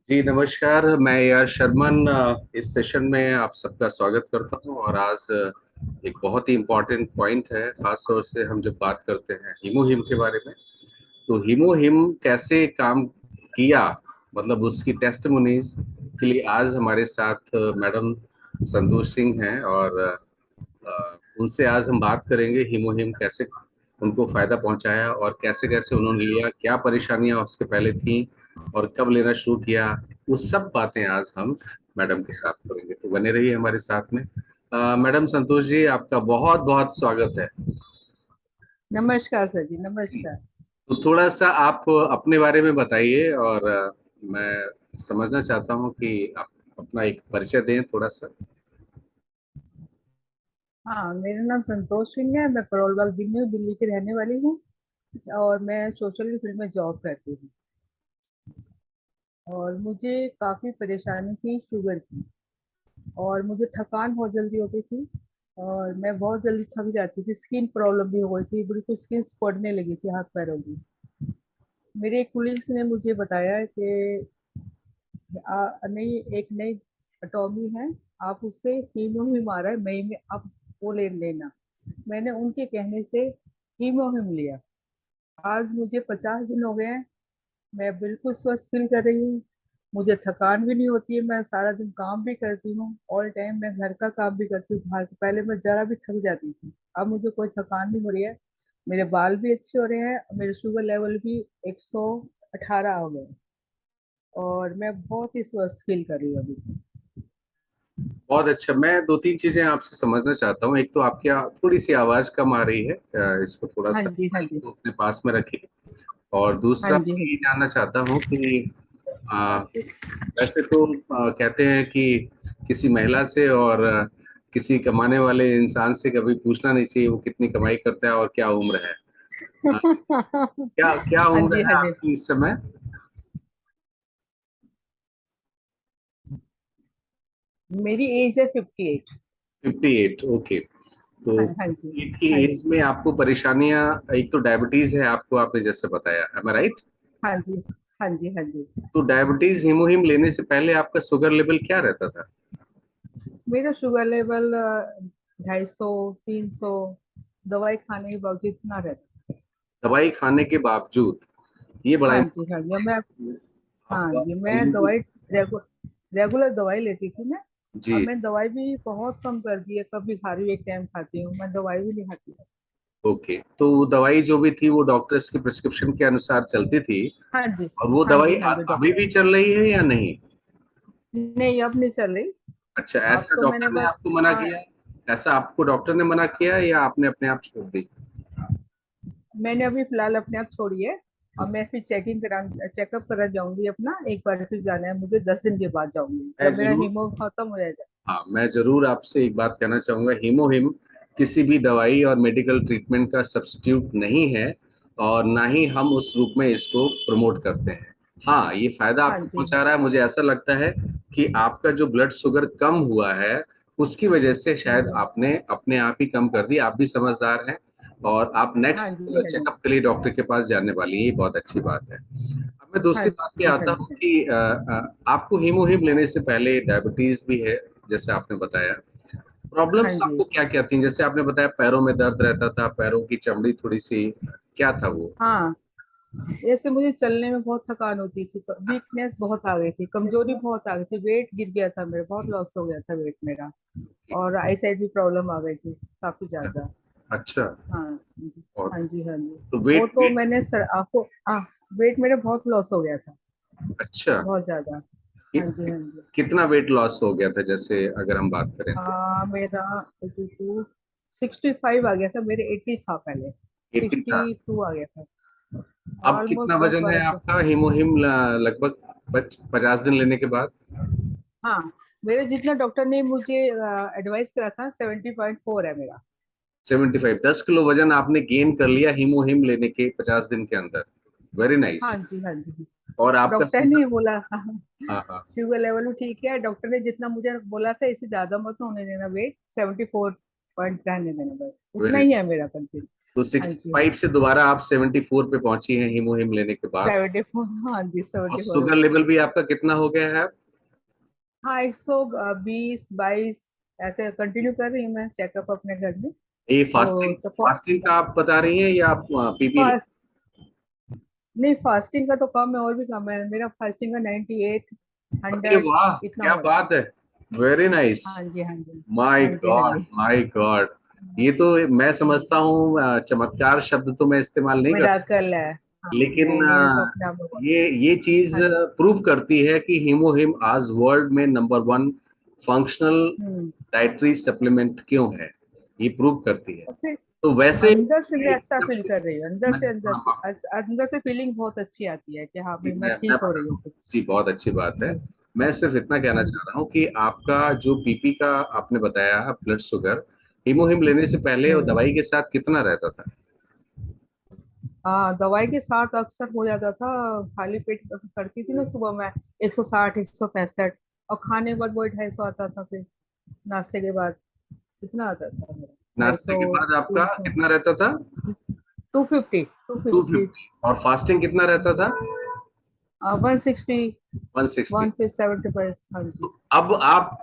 जी नमस्कार। मैं यार शर्मन इस सेशन में आप सबका स्वागत करता हूं और आज एक बहुत ही इम्पोर्टेंट पॉइंट है। खास तौर से हम जब बात करते हैं हीमोहिम के बारे में, तो हीमोहिम कैसे काम किया, मतलब उसकी टेस्टिमोनीज के लिए आज हमारे साथ मैडम संतोष सिंह हैं और उनसे आज हम बात करेंगे हीमोहिम कैसे उनको फायदा पहुंचाया और कैसे कैसे उन्होंने लिया, क्या परेशानियां उसके पहले थी और कब लेना शुरू किया। वो सब बातें आज हम मैडम के साथ करेंगे, तो बने रहिए हमारे साथ में। मैडम संतोष जी, आपका बहुत बहुत स्वागत है। नमस्कार सर जी, जी, नमस्कार। तो थोड़ा सा आप अपने बारे में बताइए और मैं समझना चाहता हूँ कि आप अपना एक परिचय दें थोड़ा सा। हाँ, मेरा नाम संतोष सिंह है। मैं करोलबाग दिल्ली हूँ, दिल्ली की रहने वाली हूँ। और मैं सोशल फील्ड में जॉब करती हूँ। और मुझे काफ़ी परेशानी थी शुगर की। और मुझे थकान बहुत जल्दी होती थी। और मैं बहुत जल्दी थक जाती थी। स्किन प्रॉब्लम भी हो गई थी, बिल्कुल स्किन पड़ने लगी थी हाथ पैरों की। मेरे एक पुलिस ने मुझे बताया कि नई एक नई अटॉमी है, आप उससे हीमोहिम आ रहा है मई में, आप वो ले लेना। मैंने उनके कहने से हीमोहिम लिया। आज मुझे 50 दिन हो गए हैं। मैं बिल्कुल स्वस्थ फील कर रही हूँ। मुझे थकान भी नहीं होती है। मैं सारा दिन काम भी करती हूँ, ऑल टाइम मैं घर का काम भी करती हूँ, बाहर पहले मैं जरा भी थक जाती थी। अब मुझे कोई थकान नहीं हो रही है। मेरे बाल भी अच्छे हो रहे हैं और मेरे शुगर लेवल भी 118 हो गए। और मैं बहुत ही स्वस्थ फील कर रही हूँ अभी। बहुत अच्छा। मैं दो तीन चीजें आपसे समझना चाहता हूँ। एक तो आपकी थोड़ी सी आवाज कम आ रही है, इसको थोड़ा हाँ सा जी, हाँ माइक जी। को अपने पास में रखिए। और हाँ दूसरा जी, हाँ मैं ये जी। जानना चाहता हूँ कि आ, वैसे तो कहते हैं कि किसी महिला से और किसी कमाने वाले इंसान से कभी पूछना नहीं चाहिए वो कितनी कमाई करता है और क्या उम्र है। आ, क्या क्या हाँ उम्र जी, है हाँ जी। आपकी इस समय? मेरी एज है 58। 58, ओके। तो हाँ, हाँ जी। 58 की हाँ एज जी। में आपको परेशानियां, एक तो डायबिटीज है आपको, आपने जैसे बताया, है राइट? हाँ जी। हाँ जी। हाँ जी। तो डायबिटीज हीमोहिम लेने से पहले आपका शुगर लेवल क्या रहता था? मेरा शुगर लेवल 250, 300। दवाई खाने के बावजूद इतना रहता। दवाई खाने के बावजूद? ये बड़ा हाँ जी, हाँ जी। इम्पोर्टेंट मैं है हाँ आपका जी, मैं हीमोग्लोबिन। दवाई रेगु, रेगुलर दवाई लेती थी मैं। अब जी, मैं दवाई भी बहुत कम कर दी है। कभी खा रही हूँ, एक टाइम खाती हूँ, मैं दवाई भी नहीं खाती। ओके। तो वो दवाई जो भी थी वो डॉक्टर्स की प्रिस्क्रिप्शन के अनुसार चलती थी, हाँ जी। और वो हाँ दवाई जी, हाँ जी अभी डॉक्टर। भी चल रही है या नहीं? नहीं, अब नहीं चल रही। अच्छा, अब ऐसा तो मैंने डॉक्टर ने बस आपको मना किया? ऐसा आपको डॉक्टर ने मना किया या आपने अपने आप छोड़ दी? मैंने अभी फिलहाल अपने आप छोड़ी है। और मैं फिर चेकअप करा जाऊंगी अपना, एक बार फिर जाना है मुझे, 10 दिन के बाद जाऊंगी मैं जब मेरा जरूर, हीमो खत्म हो जाएगा। हाँ मैं जरूर आपसे एक बात कहना चाहूंगा। हीमोहिम किसी भी दवाई और मेडिकल ट्रीटमेंट का सब्स्टिट्यूट नहीं है, और ना ही हम उस रूप में इसको प्रमोट करते हैं। हाँ, ये फायदा हाँ आपको जी। पहुंचा रहा है। मुझे ऐसा लगता है कि आपका जो ब्लड शुगर कम हुआ है उसकी वजह से शायद हम्म। आपने अपने आप ही कम कर दी। आप भी समझदार हैं और आप हाँ नेक्स्ट जी, हाँ जी। चेकअप के लिए डॉक्टर के पास जाने वाली हैं, ये बहुत अच्छी बात है। अब मैं हाँ दूसरी बात पे जी, हाँ आता हूँ जी। कि आपको हीमोहिम लेने से पहले डायबिटीज भी है जैसे आपने बताया। हाँ प्रॉब्लम्स जी। आपको क्या क्या थी? जैसे आपने बताया पैरों में दर्द रहता था, पैरों की चमड़ी थोड़ी सी, क्या था वो? हाँ, जैसे मुझे चलने में बहुत थकान होती थी, वीकनेस बहुत आ गई थी, कमजोरी बहुत आ गई थी, वेट गिर गया था मेरा, बहुत लॉस हो गया था वेट मेरा। और आई साइड भी प्रॉब्लम आ गई थी काफी ज्यादा। अच्छा। हाँ। और हाँ जी, हाँ जी। तो वो वेट तो वेट मैंने सर आपको, हाँ, वेट मेरा बहुत लॉस हो गया था, अच्छा। बहुत ज्यादा। कि, हाँ जी, हाँ जी। कितना वेट लॉस हो गया था जैसे अगर हम बात करें तो? मेरा 65 आ गया था, मेरे 80 था पहले। 80 था। 62 आ गया था। अब कितना ऑलमोस्ट दस वजन है बारह किलो आपका हीमोहिम लगभग 50 दिन लेने के बाद? हाँ, मेरे जितना डॉक्टर ने मुझे एडवाइस करा था, 70.4 है मेरा। 75, 10 किलो वजन आपने गेन कर लिया हीमोहिम लेने के 50 दिन के अंदर। वेरी हाँ नाइस। जी, हाँ जी। और आपका डॉक्टर ने शुगर? बोला हाँ हाँ। शुगर लेवल भी ठीक है। डॉक्टर ने जितना मुझे बोला था, इससे ज्यादा मत होने देना, वेट 74 पॉइंट रहने देना, बस उतना वेरी, ही है मेरा कंटिन्यू। तो हाँ जी, 65 से दोबारा आप 74 पे पहुंची हैं हीमोहिम लेने के बाद। 74, हाँ जी, और 74 हो शुगर गया। लेवल भी आपका कितना हो गया है? हाँ, 120-22 ऐसे कंटिन्यू कर रही हूँ मैं चेकअप अपने घर में। ये तो फास्टिंग फास्टिंग का आप बता रही हैं या आप पीपी? फास्ट नहीं, फास्टिंग का तो कम है, और भी कम है मेरा। फास्टिंग का 98, अरे 100 वाह, इतना क्या हो रहा है। बात है, वेरी नाइस। हाँ जी, हाँ जी, माय हाँ जी, हाँ गॉड, जी। My God. ये तो मैं समझता हूँ चमत्कार शब्द तो मैं इस्तेमाल नहीं कर, मिराकल है। हाँ, लेकिन नहीं नहीं, ये तो अपने आप में बहुत। ये चीज हाँ जी। प्रूव करती है कि हीमोहिम आज वर्ल्ड में नंबर वन फंक्शनल हम्म। डाइटरी सप्लीमेंट क्यों है, ये प्रूव करती है। और फिर तो वैसे अंदर से मैं अच्छा फील सबसे, कर रही हूँ, अंदर मैं से थोड़ा अंदर से फीलिंग बहुत अच्छी आती है कि हाँ भाई मैं मैं ठीक हो बता रही हूँ दूं, कुछ। जी बहुत अच्छी बात है। जी। मैं सिर्फ इतना कहना हाँ जी। चाह रहा हूँ कि आपका जो पीपी का आपने बताया है ब्लड शुगर, हीमोहिम लेने से पहले और हम्म। दवाई के साथ कितना रहता था? हाँ, दवाई के साथ अक्सर हो जाता था। खाली पेट करती थी मैं सुबह में 160, 165, और खाने के बाद वही 250 आता था फिर। नाश्ते के बाद कितना आता था मेरा? ढाई नाश्ते सौ के बाद आपका 300, कितना रहता था? 250, 250, 250। और फास्टिंग कितना रहता था? 160, 160। 175। हाँ जी। तो अब आप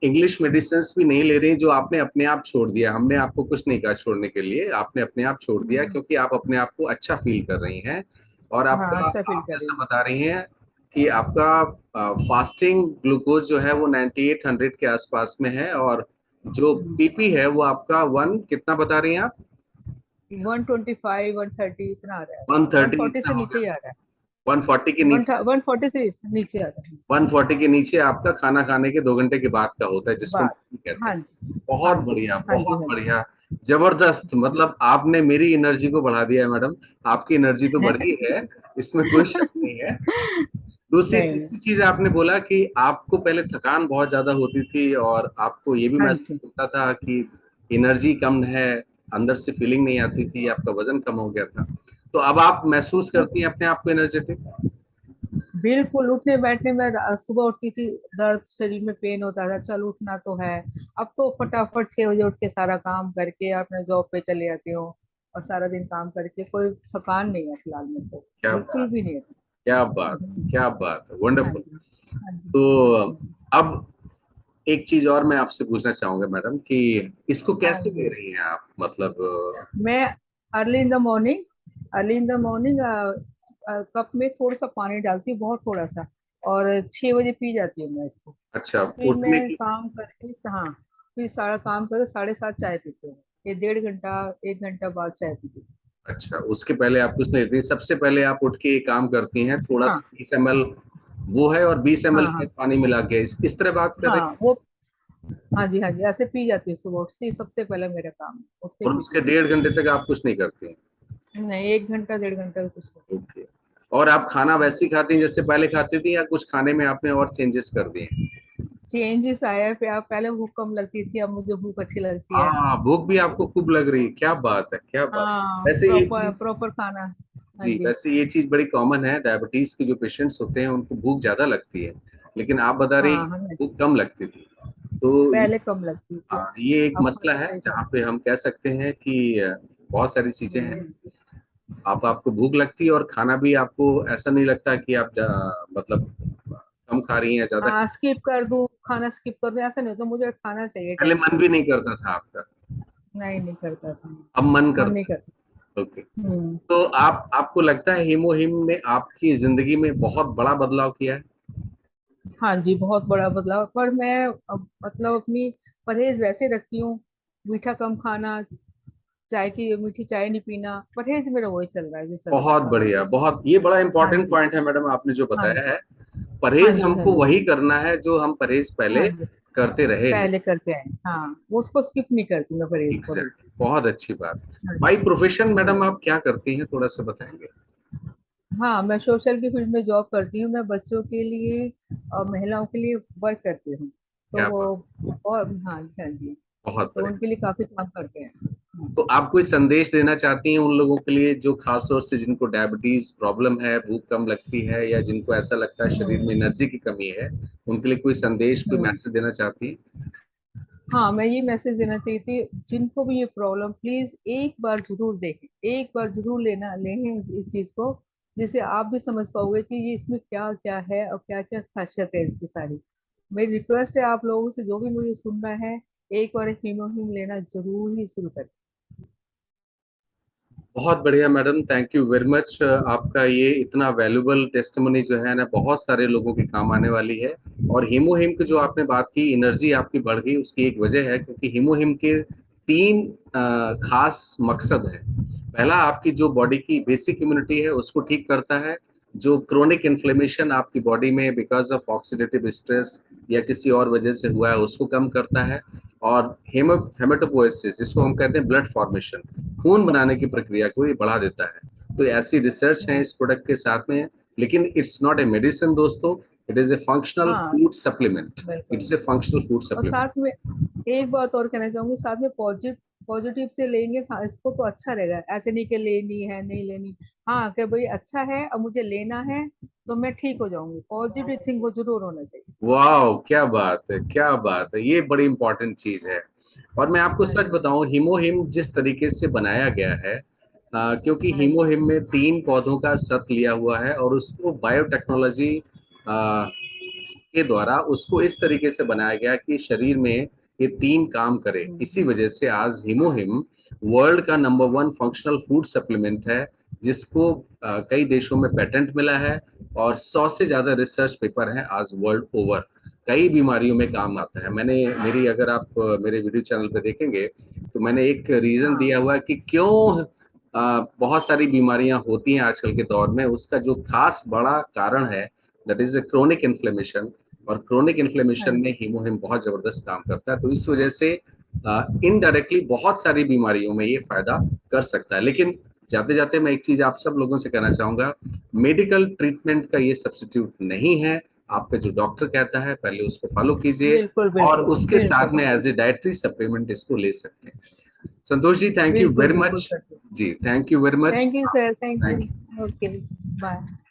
इंग्लिश मेडिसिन भी नहीं ले रही, जो आपने अपने आप छोड़ दिया, हमने आपको कुछ नहीं कहा छोड़ने के लिए, आपने अपने आप छोड़ दिया हम्म। क्योंकि आप अपने आप को अच्छा फील कर रही हैं। और हाँ, आपका, अच्छा फील आप कर रही जैसा हूँ। बता रही हैं कि आपका फास्टिंग ग्लूकोज जो है वो 9800 के आसपास में है, और जो पीपी है वो आपका वन कितना बता रही हैं आप? 125, 130 इतना आ रहा है। 130 140 इतना से हो नीचे गया? ही आ रहा है। 140 के नीचे? 140 से नीचे आ रहा है। 140 के नीचे आपका खाना खाने के 2 घंटे के बाद का होता है, जिसको बात। हम कहते हाँ हैं। जी, हाँ बहुत जी, बढ़िया, हाँ जी, बहुत हाँ जी। बढ़िया, जबरदस्त। मतलब आपने मेरी एनर्जी को बढ़ा दिया है मैडम। आपकी एनर्जी तो बढ़ी है, इसमें कोई शक नहीं है। दूसरी नहीं नहीं। तीसरी चीज आपने बोला कि आपको पहले थकान बहुत ज्यादा होती थी, और आपको ये भी हाँ महसूस जी। होता था कि एनर्जी कम है, अंदर से फीलिंग नहीं आती थी, आपका वजन कम हो गया था। तो अब आप महसूस करती हैं अपने आप को एनर्जेटिक? बिल्कुल, उठने बैठने में सुबह उठती थी, दर्द शरीर में पेन होता था, चल उठना तो है। अब तो फटाफट 6 बजे उठ के सारा काम करके अपने जॉब पे चले जाती हूँ, और सारा दिन काम करके कोई थकान नहीं है फिलहाल में तो। क्या बिल्कुल बात, भी नहीं है। क्या बात, क्या बात, हाँ वंडरफुल। जी, हाँ जी, तो हाँ जी, अब एक चीज और मैं आपसे पूछना चाहूंगा मैडम कि इसको हाँ कैसे ले जी। रही हैं आप, मतलब मैं early in the morning, early in the morning cup में थोड़ा सा पानी डालती हूँ, बहुत थोड़ा सा, और 6 बजे पी जाती हूँ मैं इसको। अच्छा फिर उठने मैं की? काम करके, हाँ, फिर सारा काम करके 7:30 चाय पीते हैं। ये 1.5 घंटा, 1 घंटा बाद चाय पीते हैं। अच्छा, उसके पहले आप कुछ नहीं लेती, सबसे पहले आप उठ के एक काम करती हैं, थोड़ा हाँ, सा 20 ml वो है और 20 ml हाँ, हाँ, शायद पानी मिला के, इस तरह बात कर रही हाँ वो, हाँ जी, हाँ जी, ऐसे पी जाती है सुबह उठती ही, सबसे पहले मेरा काम है, उठ के हैं, और पीती उसके हूँ। 1.5 घंटे तक आप कुछ नहीं करती हैं? नहीं, 1 घंटा 1.5 घंटा कुछ नहीं। ओके। और आप खाना वैसे ही खाती हैं जैसे पहले खाती थी, या कुछ खाने में आपने और चेंजेस कर दिए हैं? चेंजेस आया है, पहले भूख कम लगती थी, अब मुझे भूख अच्छी लगती है। हाँ, भूख भी आपको खूब लग रही है, क्या बात है, क्या बात। हाँ, वैसे ये प्रॉपर चीज, प्रॉपर खाना। हाँ जी जी। वैसे ये चीज बड़ी कॉमन है, डायबिटीज के जो पेशेंट्स होते हैं उनको भूख ज्यादा लगती है, लेकिन आप बता रही हाँ, हैं हमें भूख कम लगती थी। तो पहले कम लगती थी, ये एक अब मसला खाना है सही जहाँ खाना। पे हम कह सकते हैं कि बहुत सारी चीजें हैं। हम्म। आपको भूख लगती है और खाना भी आपको ऐसा नहीं लगता कि आप मतलब कम खा रही हैं, ज्यादा हाँ, स्किप कर दूं, खाना स्किप कर दूं, ऐसा नहीं होता, मुझे खाना चाहिए पहले टाइम मन पे। भी नहीं करता था आपका, नहीं, नहीं करता था। अब मन मन नहीं करता करता। है। ओके। हम्म। तो आपको लगता है हीमोहिम ने आपकी जिंदगी में बहुत बड़ा बदलाव किया है? हाँ जी, बहुत बड़ा बदलाव। पर मैं मतलब अपनी परहेज वैसे रखती हूँ, मीठा कम खाना, चाय की मीठी चाय नहीं पीना, परहेज मेरा वही चल रहा है जो चल रहा बहुत था बढ़िया, हमेशा। बहुत, ये बड़ा हाँ इंपॉर्टेंट जी, पॉइंट है मैडम आपने जो हाँ बताया जी, है। हाँ परहेज जी, हाँ हमको जी, वही करना है जो हम परहेज हाँ पहले जी, करते रहे हैं। पहले करते हैं। हाँ, वो उसको स्किप नहीं करती मैं, परहेज को एग्जैक्ट, बिल्कुल। बहुत अच्छी बात। हाँ बाई जी, प्रोफेशन हाँ मैडम जी। आप क्या करती हैं, थोड़ा सा बताएंगे? हाँ, मैं सोशल की फील्ड में जॉब करती हूँ। मैं बच्चों के लिए और महिलाओं के लिए वर्क करती हूँ। तो क्या वो, बात, और हाँ, हाँ जी, बहुत तो बढ़िया। उनके लिए काफी काम करते हैं। हाँ। तो आप कोई संदेश देना चाहती हैं उन लोगों के लिए जो खास तौर से जिनको डायबिटीज प्रॉब्लम है, भूख कम लगती है, या जिनको ऐसा लगता है शरीर हम्म। में एनर्जी की कमी है, उनके लिए कोई संदेश, कोई हम्म। मैसेज देना चाहती हैं? हाँ, मैं ये मैसेज देना चाहिए थी, जिनको भी ये प्रॉब्लम, प्लीज एक बार जरूर देखें, एक बार जरूर लेना लें इस चीज को, जिससे आप भी समझ पाओगे कि ये इसमें क्या क्या है और क्या क्या खासियत है इसकी सारी। मेरी रिक्वेस्ट है आप लोगों से, जो भी मुझे सुन रहा है, एक बार हीमोहिम लेना जरूर ही शुरू करें। बहुत बढ़िया madam, thank you very much. आपका ये इतना वैल्यूबल टेस्टिमनी जो है ना, बहुत सारे लोगों के काम आने वाली है। और हीमोहिम की जो आपने बात की, एनर्जी आपकी बढ़ गई, उसकी एक वजह है क्योंकि हीमोहिम के तीन खास मकसद है। पहला, आपकी जो बॉडी की बेसिक इम्यूनिटी है उसको ठीक करता है। जो क्रोनिक इन्फ्लेमेशन आपकी बॉडी में बिकॉज ऑफ ऑक्सीडेटिव स्ट्रेस या किसी और वजह से हुआ है उसको कम करता है। और हेमेटोपोएसिस, जिसको हम कहते हैं ब्लड फॉर्मेशन, खून बनाने की प्रक्रिया को ये बढ़ा देता है। तो ऐसी रिसर्च है इस प्रोडक्ट के साथ में। लेकिन इट्स नॉट ए मेडिसिन दोस्तों, इट इज ए फंक्शनल हाँ, फूड सप्लीमेंट। बिल्कुल। इट्स ए फंक्शनल फूड और सप्लीमेंट। साथ में एक बात और कहना चाहूंगी, साथ में पॉजिटिव पॉजिटिव से लेंगे, हाँ, इसको तो अच्छा रहेगा, ऐसे नहीं कि लेनी है नहीं लेनी। हाँ, कि भाई अच्छा है और मुझे लेना है तो मैं ठीक हो जाऊंगी, पॉजिटिव थिंक वो जरूर होना चाहिए। वाह, क्या बात है, क्या बात है, ये बड़ी इंपॉर्टेंट चीज है। और मैं आपको हाँ सच जी। बताऊं, हीमोहिम जिस तरीके से बनाया गया है, क्योंकि हाँ जी। हीमोहिम में 3 पौधों का सत लिया हुआ है और उसको बायोटेक्नोलॉजी के द्वारा उसको इस तरीके से बनाया गया कि शरीर में ये 3 काम करे। इसी वजह से आज हीमोहिम वर्ल्ड का नंबर 1 फंक्शनल फूड सप्लीमेंट है, जिसको कई देशों में पेटेंट मिला है। और 100 से ज्यादा रिसर्च पेपर हैं आज वर्ल्ड ओवर। कई बीमारियों में काम आता है। मैंने मेरी अगर आप मेरे वीडियो चैनल पे देखेंगे तो मैंने एक रीजन हाँ। दिया हुआ है कि क्यों बहुत सारी बीमारियां होती हैं आजकल के दौर में। उसका जो खास बड़ा कारण है, that is a chronic inflammation. और क्रोनिक हाँ इन्फ्लेमेशन में जी। हीमोहिम बहुत जबरदस्त काम करता है। तो इस वजह से इनडायरेक्टली बहुत सारी बीमारियों में ये फायदा कर सकता है। लेकिन जाते जाते मैं एक चीज आप सब लोगों से कहना चाहूंगा, मेडिकल ट्रीटमेंट का ये सब्स्टिट्यूट नहीं है। आपका जो डॉक्टर कहता है पहले उसको फॉलो कीजिए, बिल्कुल और बिल्कुल उसके साथ बिल्कुल। में एज ए डाइटरी सप्लीमेंट इसको ले सकते हैं। संतोष जी, थैंक यू बिल्कुल वेरी बिल्कुल मच। सर। जी, thank you very much. Thank you sir, thank you. Thank you. Okay. Bye.